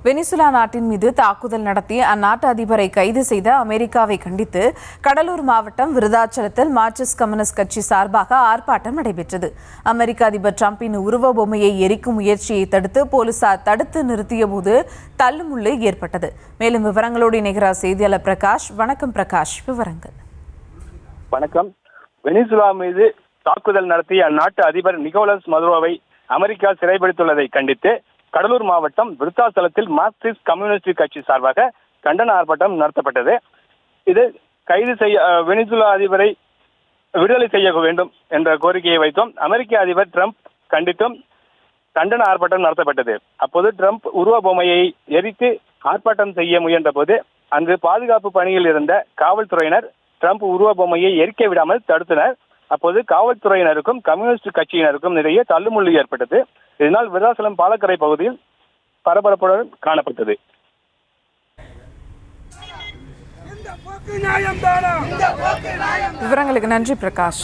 Venezuela நாட்டின் மீது தாக்குதல் நடத்தி அந்நாட்டு அதிபரை கைது செய்த அமெரிக்காவை கண்டித்து கடலூர் மாவட்டம் விருதாச்சலத்தில் மார்க்சிஸ்ட் கம்யூனிஸ்ட் கட்சி சார்பாக ஆர்ப்பாட்டம் நடைபெற்றது. அமெரிக்க அதிபர் டிரம்பின் உருவ பொம்மையை எரிக்கும் முயற்சியை தடுத்து போலீசார் தடுத்து நிறுத்திய போது தள்ளுமுள்ளு ஏற்பட்டது. மேலும் விவரங்களோடு இணைகிறார் செய்தியாளர் பிரகாஷ். வணக்கம் பிரகாஷ், விவரங்கள். வணக்கம். வெனிசுலா மீது தாக்குதல் நடத்திய அந்நாட்டு அதிபர் நிக்கோலஸ் மதுரோவை அமெரிக்கா சிறைபிடித்துள்ளதை கண்டித்து கடலூர் மாவட்டம் விருத்தாச்சலத்தில் மார்க்சிஸ்ட் கம்யூனிஸ்ட் கட்சி சார்பாக கண்டன ஆர்ப்பாட்டம் நடத்தப்பட்டது. இது கைது செய்ய வெனிசுலா அதிபரை விடுதலை செய்ய வேண்டும் என்ற கோரிக்கையை வைத்தும் அமெரிக்க அதிபர் டிரம்ப் கண்டித்தும் கண்டன ஆர்ப்பாட்டம் நடத்தப்பட்டது. அப்போது டிரம்ப் உருவ பொம்மையை எரித்து ஆர்ப்பாட்டம் செய்ய முயன்ற போது அங்கு பாதுகாப்பு பணியில் இருந்த காவல்துறையினர் டிரம்ப் உருவ பொம்மையை எரிக்க விடாமல் தடுத்தனர். அப்போது காவல்துறையினருக்கும் கம்யூனிஸ்ட் கட்சியினருக்கும் இடையே தள்ளுமுள்ளு ஏற்பட்டது. இதனால் விருதாச்சலம் பாலக்கரை பகுதியில் பரபரப்புடன் காணப்பட்டது. விவரங்களுக்கு நன்றி பிரகாஷ்.